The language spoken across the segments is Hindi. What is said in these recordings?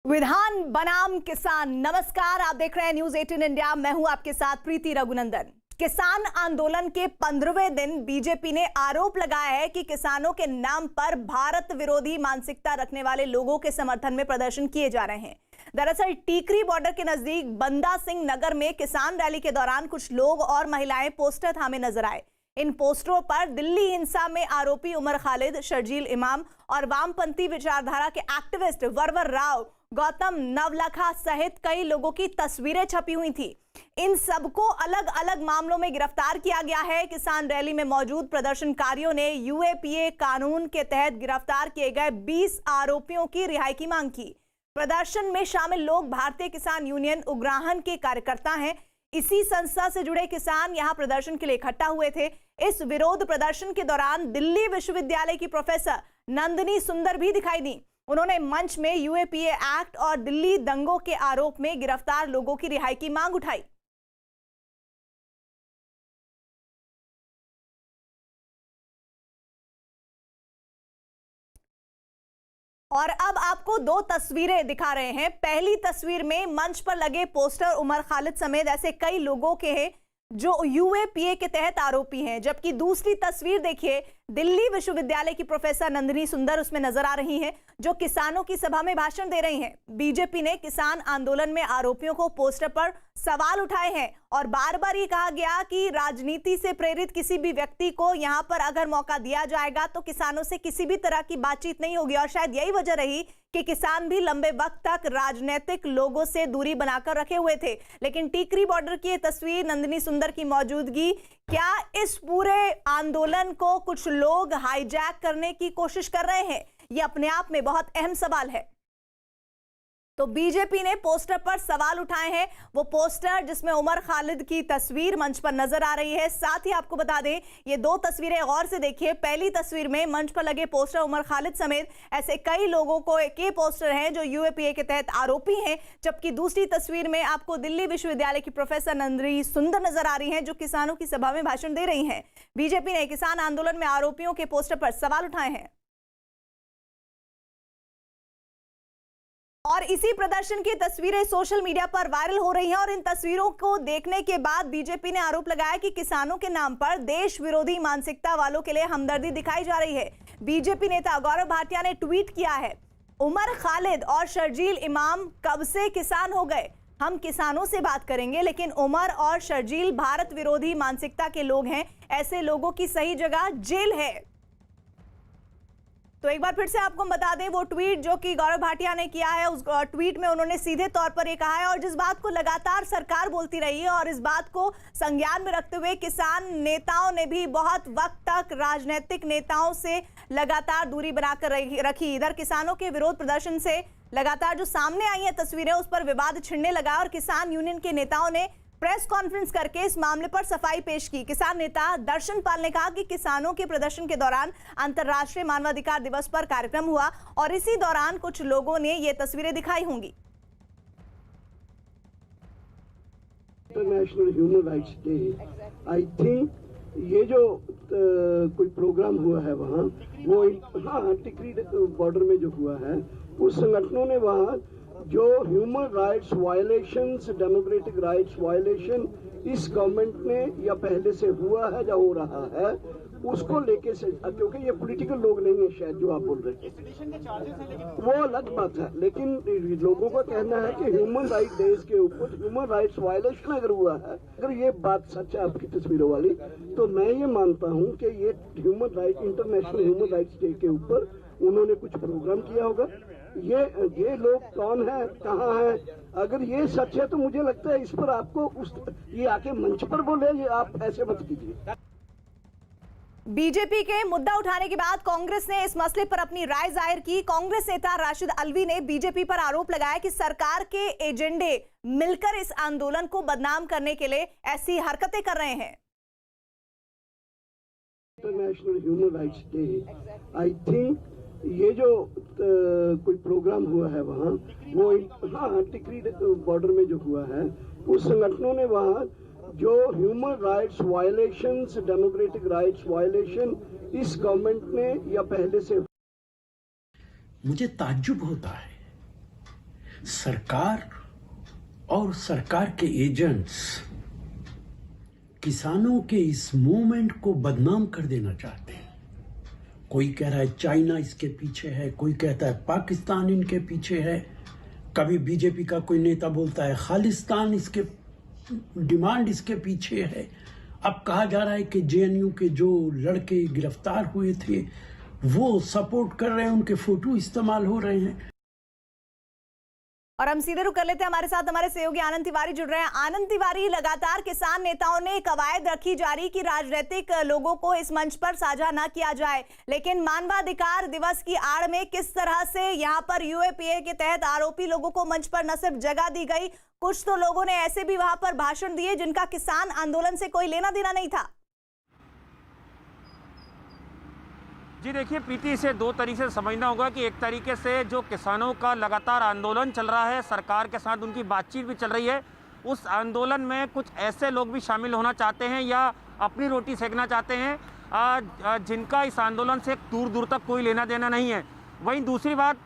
विधान बनाम किसान। नमस्कार, आप देख रहे हैं न्यूज 18 इंडिया। मैं हूं आपके साथ प्रीति रघुनंदन। किसान आंदोलन के 15वें दिन बीजेपी ने आरोप लगाया है कि किसानों के नाम पर भारत विरोधी मानसिकता रखने वाले लोगों के समर्थन में प्रदर्शन किए जा रहे हैं। दरअसल टीकरी बॉर्डर के नजदीक बंदा सिंह नगर में किसान रैली के दौरान कुछ लोग और महिलाएं पोस्टर थामे नजर आए। इन पोस्टरों पर दिल्ली हिंसा में आरोपी उमर खालिद, शर्जील इमाम और वामपंथी विचारधारा के एक्टिविस्ट वरवर राव, गौतम नवलखा सहित कई लोगों की तस्वीरें छपी हुई थी। इन सबको अलग अलग मामलों में गिरफ्तार किया गया है। किसान रैली में मौजूद प्रदर्शनकारियों ने यूएपीए कानून के तहत गिरफ्तार किए गए 20 आरोपियों की रिहाई की मांग की। प्रदर्शन में शामिल लोग भारतीय किसान यूनियन उग्राहन के कार्यकर्ता हैं। इसी संस्था से जुड़े किसान यहां प्रदर्शन के लिए इकट्ठा हुए थे। इस विरोध प्रदर्शन के दौरान दिल्ली विश्वविद्यालय की प्रोफेसर नंदिनी सुंदर भी दिखाई दी। उन्होंने मंच में यूएपीए एक्ट और दिल्ली दंगों के आरोप में गिरफ्तार लोगों की रिहाई की मांग उठाई। और अब आपको दो तस्वीरें दिखा रहे हैं। पहली तस्वीर में मंच पर लगे पोस्टर उमर खालिद समेत ऐसे कई लोगों के हैं जो यूएपीए के तहत आरोपी हैं, जबकि दूसरी तस्वीर देखिए, दिल्ली विश्वविद्यालय की प्रोफेसर नंदिनी सुंदर उसमें नजर आ रही हैं, जो किसानों की सभा में भाषण दे रही हैं। बीजेपी ने किसान आंदोलन में आरोपियों को पोस्टर पर सवाल उठाए हैं और बार बार ये कहा गया कि राजनीति से प्रेरित किसी भी व्यक्ति को यहां पर अगर मौका दिया जाएगा तो किसानों से किसी भी तरह की बातचीत नहीं होगी। और शायद यही वजह रही कि किसान भी लंबे वक्त तक राजनीतिक लोगों से दूरी बनाकर रखे हुए थे। लेकिन टीकरी बॉर्डर की ये तस्वीर, नंदिनी सुंदर की मौजूदगी, क्या इस पूरे आंदोलन को कुछ लोग हाईजैक करने की कोशिश कर रहे हैं? ये अपने आप में बहुत अहम सवाल है। तो बीजेपी ने पोस्टर पर सवाल उठाए हैं। वो पोस्टर जिसमें उमर खालिद की तस्वीर मंच पर नजर आ रही है। साथ ही आपको बता दें, ये दो तस्वीरें गौर से देखिए। पहली तस्वीर में मंच पर लगे पोस्टर उमर खालिद समेत ऐसे कई लोगों को के पोस्टर हैं जो यूएपीए के तहत आरोपी हैं, जबकि दूसरी तस्वीर में आपको दिल्ली विश्वविद्यालय की प्रोफेसर नंदिनी सुंदर नजर आ रही हैं, जो किसानों की सभा में भाषण दे रही हैं। बीजेपी ने किसान आंदोलन में आरोपियों के पोस्टर पर सवाल उठाए हैं। और इसी प्रदर्शन की तस्वीरें सोशल मीडिया पर वायरल हो रही हैं और इन तस्वीरों को देखने के बाद बीजेपी ने आरोप लगाया कि किसानों के नाम पर देश विरोधी मानसिकता वालों के लिए हमदर्दी दिखाई जा रही है। बीजेपी नेता गौरव भाटिया ने ट्वीट किया है, उमर खालिद और शर्जील इमाम कब से किसान हो गए? हम किसानों से बात करेंगे, लेकिन उमर और शर्जील भारत विरोधी मानसिकता के लोग हैं। ऐसे लोगों की सही जगह जेल है। तो एक बार फिर से आपको बता दें, वो ट्वीट जो कि गौरव भाटिया ने किया है, उस ट्वीट में उन्होंने सीधे तौर पर ये कहा है, और जिस बात को लगातार सरकार बोलती रही है और इस बात को संज्ञान में रखते हुए किसान नेताओं ने भी बहुत वक्त तक राजनीतिक नेताओं से लगातार दूरी बनाकर रखी। इधर किसानों के विरोध प्रदर्शन से लगातार जो सामने आई है तस्वीरें, उस पर विवाद छिड़ने लगा और किसान यूनियन के नेताओं ने प्रेस कॉन्फ्रेंस करके इस मामले पर सफाई पेश की। किसान नेता दर्शन पाल ने कहा कि किसानों के प्रदर्शन के दौरान अंतर्राष्ट्रीय मानवाधिकार दिवस पर कार्यक्रम हुआ और इसी दौरान कुछ लोगों ने ये तस्वीरें दिखाई होंगी। International human rights day, I think ये जो कोई प्रोग्राम हुआ है वहाँ, वो टिकरी बॉर्डर में जो हुआ है, उस संगठनों ने वहाँ जो human rights violations, democratic rights violation इस गवर्नमेंट में या पहले से हुआ है या हो रहा है, उसको लेके से, क्योंकि ये पॉलिटिकल लोग नहीं है शायद जो आप बोल रहे हैं, वो अलग बात है। लेकिन लोगों का कहना है कि ह्यूमन राइट डेज के ऊपर ह्यूमन राइट्स वायलेशन अगर हुआ है, अगर ये बात सच है आपकी तस्वीरों वाली, तो मैं ये मानता हूँ कि ये human right, international human rights day के ऊपर उन्होंने कुछ प्रोग्राम किया होगा। ये लोग कौन है, कहाँ है? अगर ये सच है तो मुझे लगता है इस पर आपको ये आके मंच पर बोले, ये आप ऐसे मत कीजिए। बीजेपी के मुद्दा उठाने के बाद कांग्रेस ने इस मसले पर अपनी राय जाहिर की। कांग्रेस नेता राशिद अलवी ने बीजेपी पर आरोप लगाया कि सरकार के एजेंडे मिलकर इस आंदोलन को बदनाम करने के लिए ऐसी हरकतें कर रहे हैं। International human rights day, I think ये जो कोई प्रोग्राम हुआ है वहाँ, वो टिकरी बॉर्डर में जो हुआ है, उस संगठनों ने वहाँ जो human rights violations, democratic rights violation इस गवर्नमेंट में या पहले से, मुझे ताज्जुब होता है सरकार और सरकार के एजेंट्स किसानों के इस मूवमेंट को बदनाम कर देना चाहते हैं। कोई कह रहा है चाइना इसके पीछे है, कोई कहता है पाकिस्तान इनके पीछे है, कभी बीजेपी का कोई नेता बोलता है खालिस्तान इसके डिमांड इसके पीछे है। अब कहा जा रहा है कि जेएनयू के जो लड़के गिरफ्तार हुए थे वो सपोर्ट कर रहे हैं, उनके फोटो इस्तेमाल हो रहे हैं। और हम सीधे रुक कर लेते हैं, हमारे साथ हमारे सहयोगी आनंद तिवारी जुड़ रहे हैं। आनंद तिवारी, लगातार किसान नेताओं ने कवायद रखी जारी कि राजनीतिक लोगों को इस मंच पर साझा ना किया जाए, लेकिन मानवाधिकार दिवस की आड़ में किस तरह से यहां पर यूएपीए के तहत आरोपी लोगों को मंच पर न सिर्फ जगह दी गई, कुछ तो लोगों ने ऐसे भी वहां पर भाषण दिए जिनका किसान आंदोलन से कोई लेना देना नहीं था। जी देखिए प्रीति, इसे दो तरीके से समझना होगा कि एक तरीके से जो किसानों का लगातार आंदोलन चल रहा है, सरकार के साथ उनकी बातचीत भी चल रही है, उस आंदोलन में कुछ ऐसे लोग भी शामिल होना चाहते हैं या अपनी रोटी सेकना चाहते हैं जिनका इस आंदोलन से दूर दूर तक कोई लेना देना नहीं है। वहीं दूसरी बात,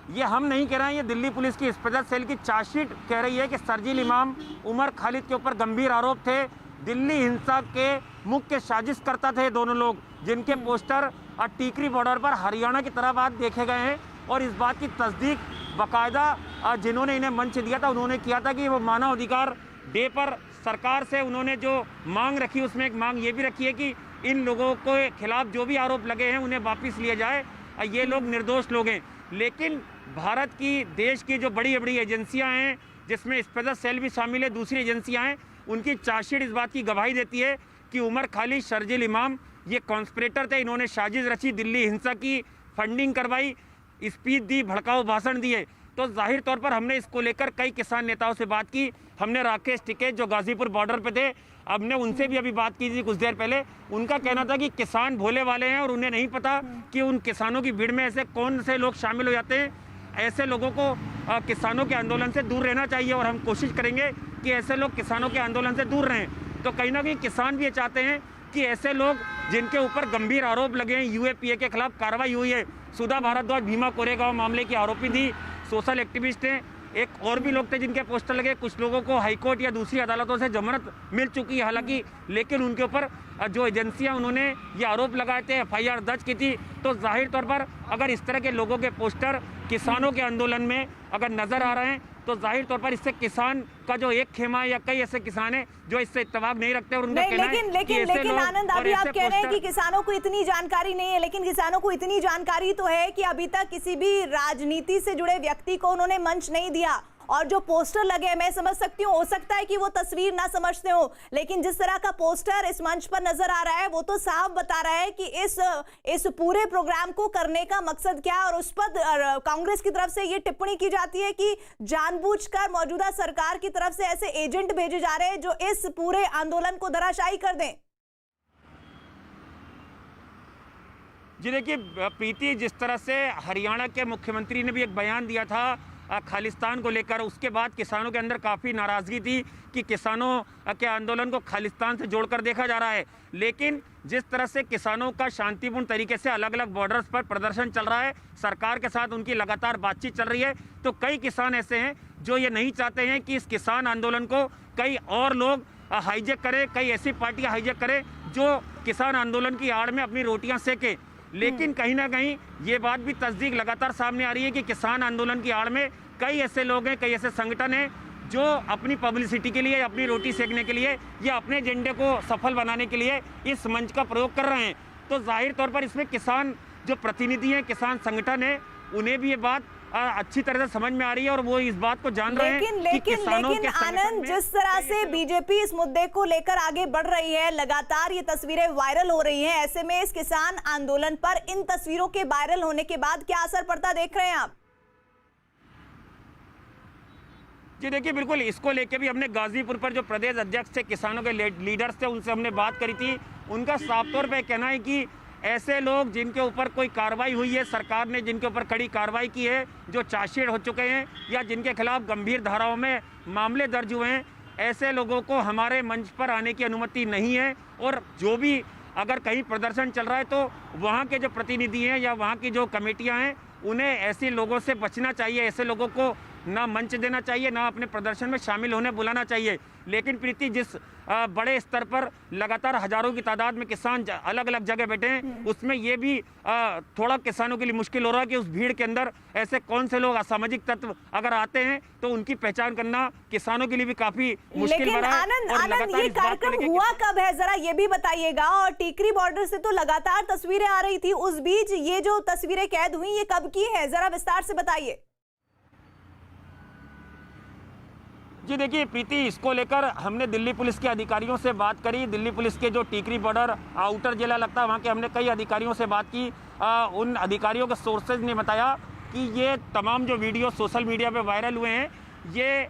ये हम नहीं कह रहे हैं, ये दिल्ली पुलिस की स्पेशल सेल की चार्जशीट कह रही है कि शर्जील इमाम, उमर खालिद के ऊपर गंभीर आरोप थे। दिल्ली हिंसा के मुख्य साजिशकर्ता थे दोनों लोग, जिनके पोस्टर टीकरी बॉर्डर पर हरियाणा की तरफ आज देखे गए हैं। और इस बात की तस्दीक बाकायदा जिन्होंने इन्हें मंच दिया था उन्होंने किया था कि वो मानव अधिकार डे पर सरकार से उन्होंने जो मांग रखी, उसमें एक मांग ये भी रखी है कि इन लोगों के खिलाफ जो भी आरोप लगे हैं उन्हें वापस लिया जाए, ये लोग निर्दोष लोग हैं। लेकिन भारत की, देश की जो बड़ी बड़ी एजेंसियाँ हैं, जिसमें स्पेशल सेल भी शामिल है, दूसरी एजेंसियाँ हैं, उनकी चार्जशीट इस बात की गवाही देती है कि उमर खालिद, शर्जील इमाम ये कॉन्स्पिरेटर थे, इन्होंने साजिश रची, दिल्ली हिंसा की फंडिंग करवाई, स्पीच दी, भड़काऊ भाषण दिए। तो जाहिर तौर पर हमने इसको लेकर कई किसान नेताओं से बात की। हमने राकेश टिकैत जो गाजीपुर बॉर्डर पे थे, हमने उनसे भी अभी बात की थी कुछ देर पहले। उनका कहना था कि किसान भोले वाले हैं और उन्हें नहीं पता कि उन किसानों की भीड़ में ऐसे कौन से लोग शामिल हो जाते हैं। ऐसे लोगों को किसानों के आंदोलन से दूर रहना चाहिए और हम कोशिश करेंगे कि ऐसे लोग किसानों के आंदोलन से दूर रहें। तो कहीं ना कहीं किसान भी ये चाहते हैं कि ऐसे लोग जिनके ऊपर गंभीर आरोप लगे हैं, यूएपीए के खिलाफ कार्रवाई हुई है, सुधा भारद्वाज भीमा कोरेगांव मामले की आरोपी थी, सोशल एक्टिविस्ट हैं, एक और भी लोग थे जिनके पोस्टर लगे। कुछ लोगों को हाईकोर्ट या दूसरी अदालतों से जमानत मिल चुकी है हालांकि, लेकिन उनके ऊपर जो एजेंसियां उन्होंने ये आरोप लगाए थे, एफआईआर दर्ज की थी। तो जाहिर तौर पर अगर इस तरह के लोगों के पोस्टर किसानों के आंदोलन में अगर नजर आ रहे हैं तो जाहिर तौर पर इससे किसान का जो एक खेमा है या कई ऐसे किसान हैं जो इससे इत्तेफाक नहीं रखते और उनका कहना है कि ऐसे लेकिन लोग आनंद, अभी आप कह रहे हैं कि किसानों को इतनी जानकारी नहीं है, लेकिन किसानों को इतनी जानकारी तो है कि अभी तक किसी भी राजनीति से जुड़े व्यक्ति को उन्होंने मंच नहीं दिया। और जो पोस्टर लगे हैं, मैं समझ सकती हूँ, हो सकता है कि वो तस्वीर ना समझते हो, लेकिन जिस तरह का पोस्टर इस मंच पर नजर आ रहा है वो तो साफ बता रहा है कि इस पूरे प्रोग्राम को करने का मकसद क्या है। और उस पर कांग्रेस की तरफ से ये टिप्पणी की जाती है कि जानबूझकर मौजूदा सरकार की तरफ से ऐसे एजेंट भेजे जा रहे हैं जो इस पूरे आंदोलन को धराशायी कर दें। जी देखिए प्रीति, जिस तरह से हरियाणा के मुख्यमंत्री ने भी एक बयान दिया था खालिस्तान को लेकर, उसके बाद किसानों के अंदर काफ़ी नाराज़गी थी कि किसानों के आंदोलन को खालिस्तान से जोड़कर देखा जा रहा है। लेकिन जिस तरह से किसानों का शांतिपूर्ण तरीके से अलग अलग बॉर्डर्स पर प्रदर्शन चल रहा है, सरकार के साथ उनकी लगातार बातचीत चल रही है, तो कई किसान ऐसे हैं जो ये नहीं चाहते हैं कि इस किसान आंदोलन को कई और लोग हाईजैक करें, कई ऐसी पार्टियाँ हाईजैक करें जो किसान आंदोलन की आड़ में अपनी रोटियाँ सेकें। लेकिन कहीं ना कहीं ये बात भी तस्दीक लगातार सामने आ रही है कि किसान आंदोलन की आड़ में कई ऐसे लोग हैं, कई ऐसे संगठन हैं जो अपनी पब्लिसिटी के लिए, अपनी रोटी सेकने के लिए या अपने एजेंडे को सफल बनाने के लिए इस मंच का प्रयोग कर रहे हैं। तो जाहिर तौर पर इसमें किसान जो प्रतिनिधि हैं, किसान संगठन है, उन्हें भी ये बात अच्छी तरह से समझ में आ रही है और वो इस बात को जान रहे हैं कि किसानों के आनंद, जिस तरह से बीजेपी इस मुद्दे को लेकर आगे बढ़ रही है, लगातार ये तस्वीरें वायरल हो रही हैं, ऐसे में इस किसान आंदोलन पर इन तस्वीरों के वायरल होने के बाद क्या असर पड़ता देख रहे हैं आप? जी देखिए बिल्कुल, इसको लेके भी हमने गाजीपुर पर जो प्रदेश अध्यक्ष थे, किसानों के लीडर्स थे, उनसे हमने बात करी थी। उनका साफ तौर पे कहना है कि ऐसे लोग जिनके ऊपर कोई कार्रवाई हुई है, सरकार ने जिनके ऊपर कड़ी कार्रवाई की है, जो चार्जशीट हो चुके हैं या जिनके खिलाफ गंभीर धाराओं में मामले दर्ज हुए हैं, ऐसे लोगों को हमारे मंच पर आने की अनुमति नहीं है। और जो भी अगर कहीं प्रदर्शन चल रहा है तो वहाँ के जो प्रतिनिधि हैं या वहाँ की जो कमेटियाँ हैं, उन्हें ऐसे लोगों से बचना चाहिए, ऐसे लोगों को ना मंच देना चाहिए, ना अपने प्रदर्शन में शामिल होने बुलाना चाहिए। लेकिन प्रीति, जिस बड़े स्तर पर लगातार हजारों की तादाद में किसान अलग अलग जगह बैठे हैं, उसमें ये भी थोड़ा किसानों के लिए मुश्किल हो रहा है कि उस भीड़ के अंदर ऐसे कौन से लोग असामाजिक तत्व अगर आते हैं तो उनकी पहचान करना किसानों के लिए भी काफी मुश्किल लेकिन बना है। आनंद, ये कार्यक्रम हुआ कब है, जरा ये भी बताइएगा। और टीकरी बॉर्डर से तो लगातार तस्वीरें आ रही थी, उस बीच ये जो तस्वीरें कैद हुई ये कब की है, जरा विस्तार से बताइए। जी देखिए प्रीति, इसको लेकर हमने दिल्ली पुलिस के अधिकारियों से बात करी। दिल्ली पुलिस के जो टीकरी बॉर्डर आउटर जिला लगता है वहाँ के हमने कई अधिकारियों से बात की। उन अधिकारियों के सोर्सेज ने बताया कि ये तमाम जो वीडियो सोशल मीडिया पे वायरल हुए हैं, ये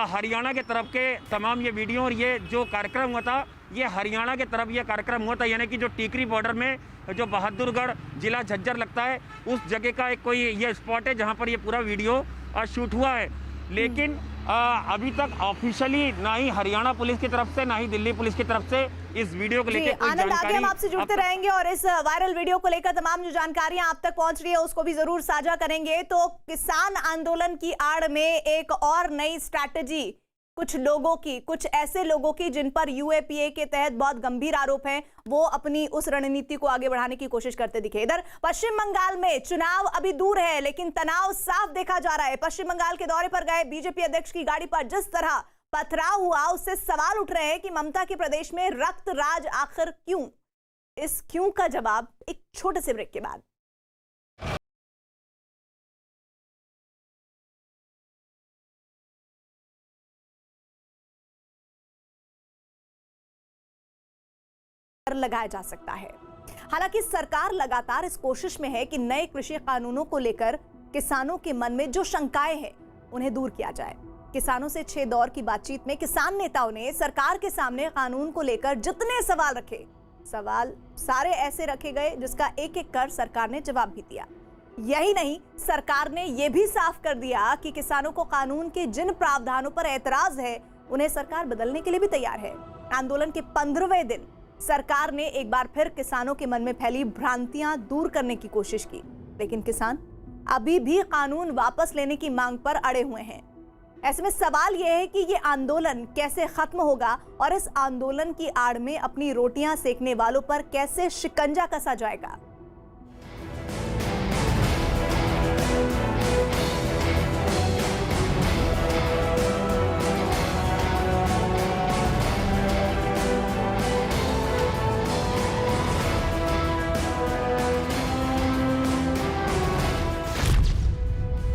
हरियाणा के तरफ के तमाम ये वीडियो और ये जो कार्यक्रम हुआ था, ये हरियाणा के तरफ ये कार्यक्रम हुआ था। यानी कि जो टीकरी बॉर्डर में जो बहादुरगढ़ जिला झज्जर लगता है, उस जगह का एक कोई ये स्पॉट है जहाँ पर ये पूरा वीडियो शूट हुआ है। लेकिन अभी तक ऑफिशियली ना ही हरियाणा पुलिस की तरफ से ना ही दिल्ली पुलिस की तरफ से इस वीडियो को लेकर कोई आनंद, आगे हम आपसे जुड़ते रहेंगे और इस वायरल वीडियो को लेकर तमाम जो जानकारियां आप तक पहुंच रही है उसको भी जरूर साझा करेंगे। तो किसान आंदोलन की आड़ में एक और नई स्ट्रैटेजी कुछ लोगों की, कुछ ऐसे लोगों की जिन पर यूएपीए के तहत बहुत गंभीर आरोप हैं, वो अपनी उस रणनीति को आगे बढ़ाने की कोशिश करते दिखे। इधर पश्चिम बंगाल में चुनाव अभी दूर है, लेकिन तनाव साफ देखा जा रहा है। पश्चिम बंगाल के दौरे पर गए बीजेपी अध्यक्ष की गाड़ी पर जिस तरह पथराव हुआ, उससे सवाल उठ रहे हैं कि ममता के प्रदेश में रक्त राज आखिर क्यों? इस क्यों का जवाब एक छोटे से ब्रेक के बाद। लगाया जा सकता है। हालांकि सरकार लगातार इस कोशिश में है कि नए कृषि कानूनों को लेकर किसानों के मन में जो शंकाएं हैं उन्हें दूर किया जाए। किसानों से 6 दौर की बातचीत में किसान नेताओं ने सरकार के सामने कानून को लेकर जितने सवाल रखे, सवाल सारे ऐसे रखे गए जिसका एक एक कर सरकार ने जवाब भी दिया। यही नहीं, सरकार ने यह भी साफ कर दिया कि किसानों को कानून के जिन प्रावधानों पर एतराज है उन्हें सरकार बदलने के लिए भी तैयार है। आंदोलन के 15वें दिन सरकार ने एक बार फिर किसानों के मन में फैली भ्रांतियां दूर करने की कोशिश की, लेकिन किसान अभी भी कानून वापस लेने की मांग पर अड़े हुए हैं। ऐसे में सवाल यह है कि ये आंदोलन कैसे खत्म होगा और इस आंदोलन की आड़ में अपनी रोटियां सेकने वालों पर कैसे शिकंजा कसा जाएगा।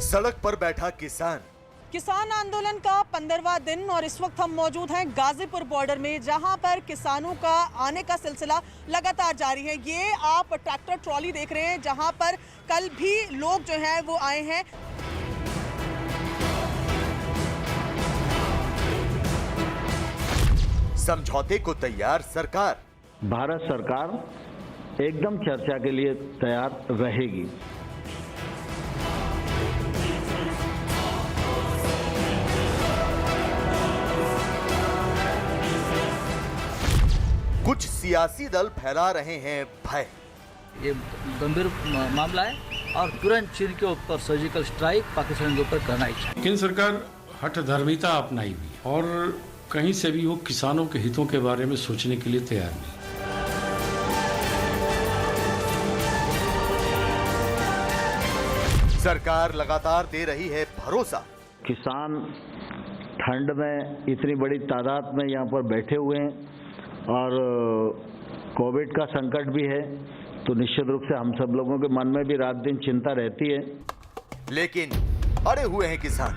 सड़क पर बैठा किसान आंदोलन का 15वां दिन और इस वक्त हम मौजूद हैं गाजीपुर बॉर्डर में, जहां पर किसानों का आने का सिलसिला लगातार जारी है। ये आप ट्रैक्टर ट्रॉली देख रहे हैं, जहां पर कल भी लोग जो हैं वो आए हैं। समझौते को तैयार सरकार। भारत सरकार एकदम चर्चा के लिए तैयार रहेगी। कुछ सियासी दल फैला रहे हैं भय। ये गंभीर मामला है और तुरंत चीन के ऊपर सर्जिकल स्ट्राइक पाकिस्तान के ऊपर करना ही चाहिए। केंद्र सरकार हठधर्मिता अपनाई हुई और कहीं से भी वो किसानों के हितों के बारे में सोचने के लिए तैयार नहीं। सरकार लगातार दे रही है भरोसा। किसान ठंड में इतनी बड़ी तादाद में यहाँ पर बैठे हुए हैं और कोविड का संकट भी है, तो निश्चित रूप से हम सब लोगों के मन में भी रात दिन चिंता रहती है। लेकिन अड़े हुए हैं किसान।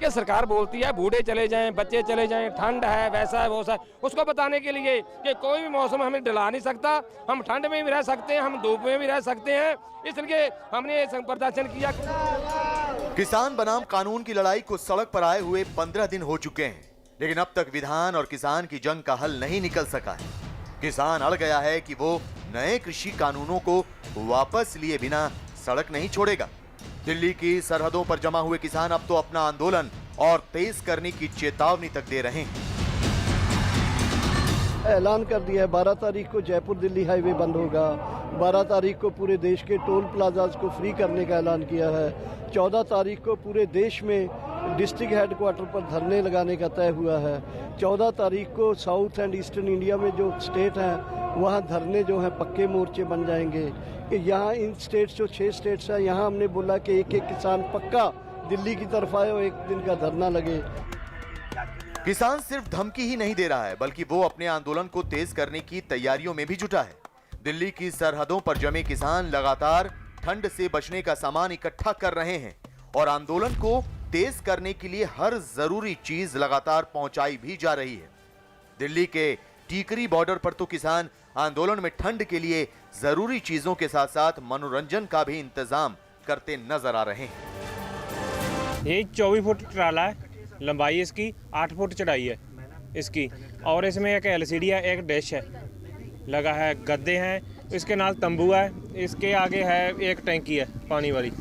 कि सरकार बोलती है बूढ़े चले जाएं, बच्चे चले जाएं, ठंड है, वैसा है, वैसा है, उसको बताने के लिए कि कोई भी मौसम हमें डला नहीं सकता, हम ठंड में भी रह सकते हैं, हम धूप में भी रह सकते हैं, इसलिए हमने प्रदर्शन किया। किसान बनाम कानून की लड़ाई को सड़क पर आए हुए 15 दिन हो चुके हैं, लेकिन अब तक विधान और किसान की जंग का हल नहीं निकल सका है। किसान अड़ गया है कि वो नए कृषि कानूनों को वापस लिए बिना सड़क नहीं छोड़ेगा। दिल्ली की सरहदों पर जमा हुए किसान अब तो अपना आंदोलन और तेज करने की चेतावनी तक दे रहे हैं। ऐलान कर दिया है 12 तारीख को जयपुर दिल्ली हाईवे बंद होगा, 12 तारीख को पूरे देश के टोल प्लाजाज को फ्री करने का ऐलान किया है, 14 तारीख को पूरे देश में डिस्ट्रिक्ट हेडक्वार्टर पर धरने लगाने का तय हुआ है, 14 तारीख को साउथ एंड ईस्टर्न इंडिया में जो स्टेट हैं वहाँ धरने जो हैं पक्के मोर्चे बन जाएंगे। कि यहाँ इन स्टेट्स जो 6 स्टेट्स हैं यहाँ हमने बोला कि एक एक किसान पक्का दिल्ली की तरफ आए और एक दिन का धरना लगे। किसान सिर्फ धमकी ही नहीं दे रहा है बल्कि वो अपने आंदोलन को तेज करने की तैयारियों में भी जुटा है। दिल्ली की सरहदों पर जमे किसान लगातार ठंड से बचने का सामान इकट्ठा कर रहे हैं और आंदोलन को तेज करने के लिए हर जरूरी चीज लगातार पहुंचाई भी जा रही है। दिल्ली के टीकरी बॉर्डर पर तो किसान आंदोलन में ठंड के लिए जरूरी चीजों के साथ साथ मनोरंजन का भी इंतजाम करते नजर आ रहे हैं। ये 24 फुट ट्राला है, लंबाई इसकी 8 फुट चढ़ाई है इसकी, और इसमें एक LCD है, एक डिश है लगा है, गद्दे हैं, इसके नाल तंबू है, इसके आगे है एक टैंकी है पानी वाली।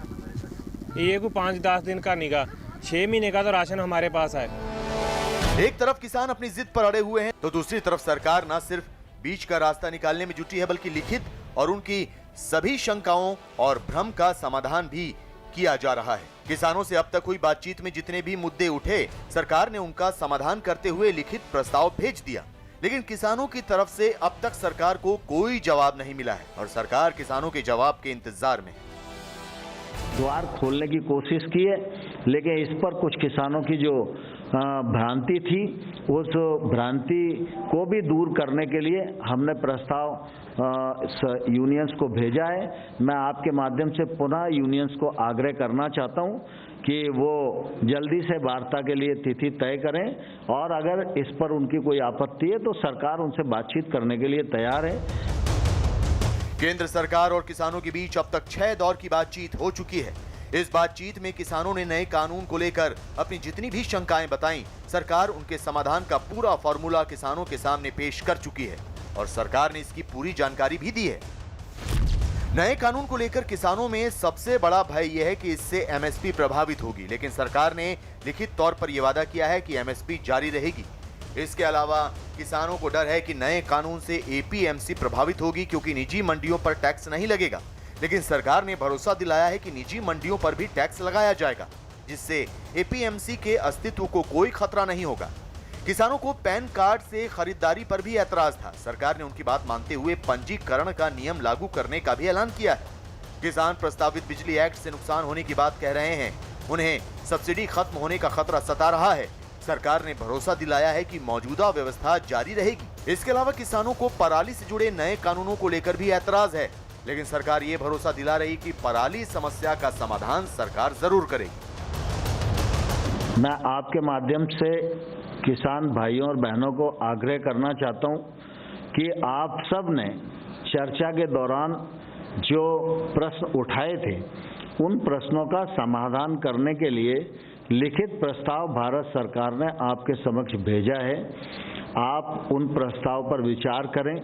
ये कोई 5-10 दिन का निगा, 6 महीने का तो राशन हमारे पास है। एक तरफ किसान अपनी जिद पर अड़े हुए हैं तो दूसरी तरफ सरकार न सिर्फ बीच का रास्ता निकालने में जुटी है बल्कि लिखित और उनकी सभी शंकाओं और भ्रम का समाधान भी किया जा रहा है। किसानों से अब तक हुई बातचीत में जितने भी मुद्दे उठे सरकार ने उनका समाधान करते हुए लिखित प्रस्ताव भेज दिया, लेकिन किसानों की तरफ से अब तक सरकार को कोई जवाब नहीं मिला है और सरकार किसानों के जवाब के इंतजार में। द्वार खोलने की कोशिश की है, लेकिन इस पर कुछ किसानों की जो भ्रांति थी उस भ्रांति को भी दूर करने के लिए हमने प्रस्ताव यूनियंस को भेजा है। मैं आपके माध्यम से पुनः यूनियंस को आग्रह करना चाहता हूं कि वो जल्दी से वार्ता के लिए तिथि तय करें और अगर इस पर उनकी कोई आपत्ति है तो सरकार उनसे बातचीत करने के लिए तैयार है। केंद्र सरकार और किसानों के बीच अब तक 6 दौर की बातचीत हो चुकी है। इस बातचीत में किसानों ने नए कानून को लेकर अपनी जितनी भी शंकाएं बताईं, सरकार उनके समाधान का पूरा फॉर्मूला किसानों के सामने पेश कर चुकी है और सरकार ने इसकी पूरी जानकारी भी दी है। नए कानून को लेकर किसानों में सबसे बड़ा भय यह है कि इससे MSP प्रभावित होगी, लेकिन सरकार ने लिखित तौर पर यह वादा किया है कि MSP जारी रहेगी। इसके अलावा किसानों को डर है कि नए कानून से APMC प्रभावित होगी क्योंकि निजी मंडियों पर टैक्स नहीं लगेगा, लेकिन सरकार ने भरोसा दिलाया है कि निजी मंडियों पर भी टैक्स लगाया जाएगा जिससे APMC के अस्तित्व को कोई खतरा नहीं होगा। किसानों को पैन कार्ड से खरीदारी पर भी ऐतराज था। सरकार ने उनकी बात मानते हुए पंजीकरण का नियम लागू करने का भी ऐलान किया है। किसान प्रस्तावित बिजली एक्ट से नुकसान होने की बात कह रहे हैं, उन्हें सब्सिडी खत्म होने का खतरा सता रहा है। सरकार ने भरोसा दिलाया है कि मौजूदा व्यवस्था जारी रहेगी। इसके अलावा किसानों को पराली से जुड़े नए कानूनों को लेकर भी ऐतराज है, लेकिन सरकार ये भरोसा दिला रही कि पराली समस्या का समाधान सरकार जरूर करेगी। मैं आपके माध्यम से किसान भाइयों और बहनों को आग्रह करना चाहता हूं कि आप सब ने चर्चा के दौरान जो प्रश्न उठाए थे उन प्रश्नों का समाधान करने के लिए लिखित प्रस्ताव भारत सरकार ने आपके समक्ष भेजा है। आप उन प्रस्ताव पर विचार करें।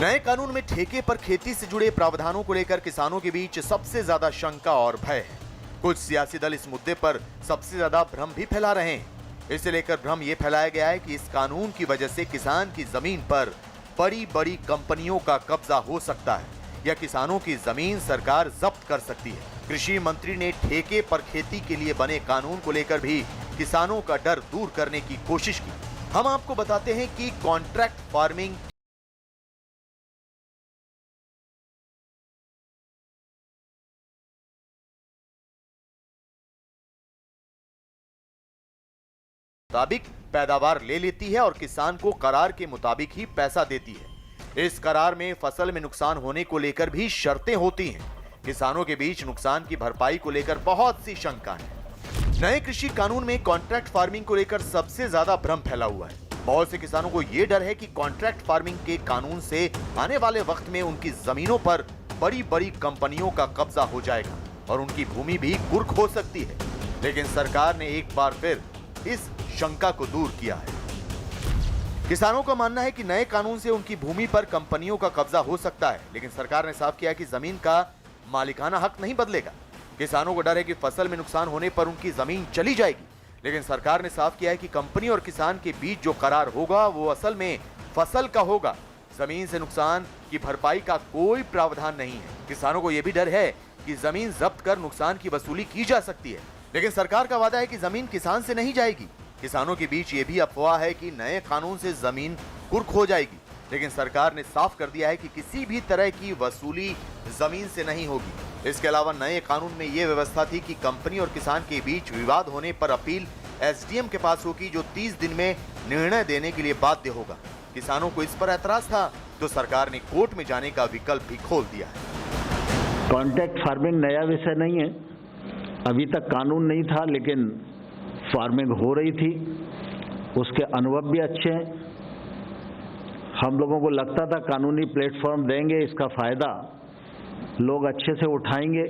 नए कानून में ठेके पर खेती से जुड़े प्रावधानों को लेकर किसानों के बीच सबसे ज्यादा शंका और भय है। कुछ सियासी दल इस मुद्दे पर सबसे ज्यादा भ्रम भी फैला रहे हैं। इसे लेकर भ्रम ये फैलाया गया है कि इस कानून की वजह से किसान की जमीन पर बड़ी बड़ी कंपनियों का कब्जा हो सकता है या किसानों की जमीन सरकार जब्त कर सकती है। कृषि मंत्री ने ठेके पर खेती के लिए बने कानून को लेकर भी किसानों का डर दूर करने की कोशिश की। हम आपको बताते हैं कि कॉन्ट्रैक्ट फार्मिंग मुताबिक पैदावार ले लेती है और किसान को करार के मुताबिक ही पैसा देती है। इस करार में फसल में नुकसान होने को लेकर भी शर्तें होती हैं। किसानों के बीच नुकसान की भरपाई को लेकर बहुत सी शंका है। नए कृषि कानून में कॉन्ट्रैक्ट फार्मिंग को लेकर सबसे ज्यादा भ्रम फैला हुआ है। बहुत से किसानों को यह डर है कि कॉन्ट्रैक्ट फार्मिंग के कानून से आने वाले वक्त में उनकी जमीनों पर बड़ी बड़ी कंपनियों का कब्जा हो जाएगा और उनकी भूमि भी कुर्क हो सकती है। लेकिन सरकार ने एक बार फिर इस शंका को दूर किया है। किसानों का मानना है कि नए कानून से उनकी भूमि पर कंपनियों का कब्जा हो सकता है, लेकिन सरकार ने साफ किया कि जमीन का मालिकाना हक नहीं बदलेगा। किसानों को डर है कि फसल में नुकसान होने पर उनकी जमीन चली जाएगी, लेकिन सरकार ने साफ किया है कि कंपनी और किसान के बीच जो करार होगा वो असल में फसल का होगा। जमीन से नुकसान की भरपाई का कोई प्रावधान नहीं है। किसानों को यह भी डर है कि जमीन जब्त कर नुकसान की वसूली की जा सकती है, लेकिन सरकार का वादा है कि जमीन किसान से नहीं जाएगी। किसानों के बीच ये भी अफवाह है कि नए कानून से जमीन कुर्क हो जाएगी, लेकिन सरकार ने साफ कर दिया है कि किसी भी तरह की वसूली जमीन से नहीं होगी। इसके अलावा नए कानून में यह व्यवस्था थी कि कंपनी और किसान के बीच विवाद होने पर अपील एसडीएम के पास होगी, जो 30 दिन में निर्णय देने के लिए बाध्य होगा। किसानों को इस पर ऐतराज था तो सरकार ने कोर्ट में जाने का विकल्प भी खोल दिया है। कॉन्ट्रैक्ट फार्मिंग नया विषय नहीं है, अभी तक कानून नहीं था, लेकिन फार्मिंग हो रही थी, उसके अनुभव भी अच्छे हैं। हम लोगों को लगता था कानूनी प्लेटफॉर्म देंगे, इसका फायदा लोग अच्छे से उठाएंगे,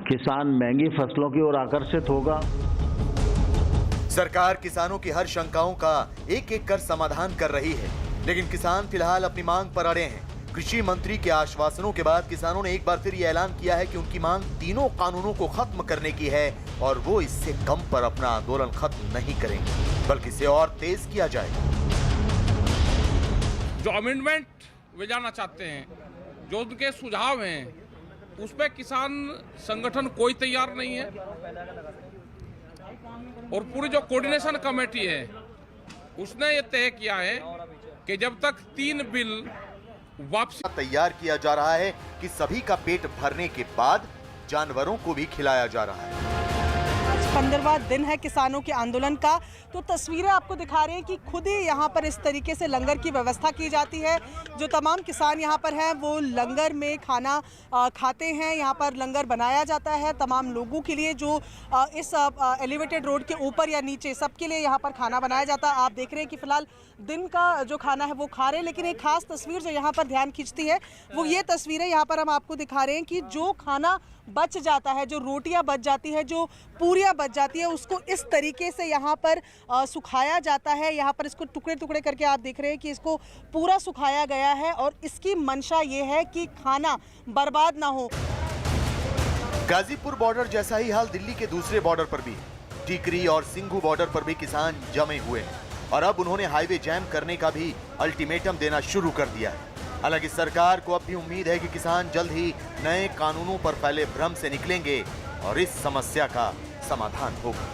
किसान महंगी फसलों की ओर आकर्षित होगा। सरकार किसानों की हर शंकाओं का एक एक कर समाधान कर रही है, लेकिन किसान फिलहाल अपनी मांग पर अड़े हैं। कृषि मंत्री के आश्वासनों के बाद किसानों ने एक बार फिर यह ऐलान किया है कि उनकी मांग तीनों कानूनों को खत्म करने की है और वो इससे कम पर अपना आंदोलन खत्म नहीं करेंगे, बल्कि इसे और तेज किया जाएगा। जो अमेंडमेंट वे जाना चाहते हैं, जो उनके सुझाव हैं, उस पर किसान संगठन कोई तैयार नहीं है और पूरी जो कोऑर्डिनेशन कमेटी है उसने ये तय किया है कि जब तक 3 बिल वापसी तैयार किया जा रहा है कि सभी का पेट भरने के बाद जानवरों को भी खिलाया जा रहा है। 15वां दिन है किसानों के आंदोलन का, तो तस्वीरें आपको दिखा रहे हैं कि खुद ही यहाँ पर इस तरीके से लंगर की व्यवस्था की जाती है। जो तमाम किसान यहाँ पर हैं वो लंगर में खाना खाते हैं। यहाँ पर लंगर बनाया जाता है तमाम लोगों के लिए, जो इस एलिवेटेड रोड के ऊपर या नीचे सबके लिए यहाँ पर खाना बनाया जाता है। आप देख रहे हैं कि फिलहाल दिन का जो खाना है वो खा रहे हैं, लेकिन एक खास तस्वीर जो यहाँ पर ध्यान खींचती है वो ये तस्वीर है। यहाँ पर हम आपको दिखा रहे हैं कि जो खाना बच जाता है, जो रोटियां बच जाती है, जो पूरियां बच जाती है, उसको इस तरीके से यहाँ पर सुखाया जाता है। यहाँ पर इसको टुकड़े टुकड़े करके आप देख रहे हैं कि इसको पूरा सुखाया गया है और इसकी मंशा ये है कि खाना बर्बाद ना हो। गाजीपुर बॉर्डर जैसा ही हाल दिल्ली के दूसरे बॉर्डर पर भी है। टिकरी और सिंघू बॉर्डर पर भी किसान जमे हुए हैं और अब उन्होंने हाईवे जैम करने का भी अल्टीमेटम देना शुरू कर दिया है। हालांकि सरकार को अब भी उम्मीद है कि किसान जल्द ही नए कानूनों पर फैले भ्रम से निकलेंगे और इस समस्या का समाधान होगा।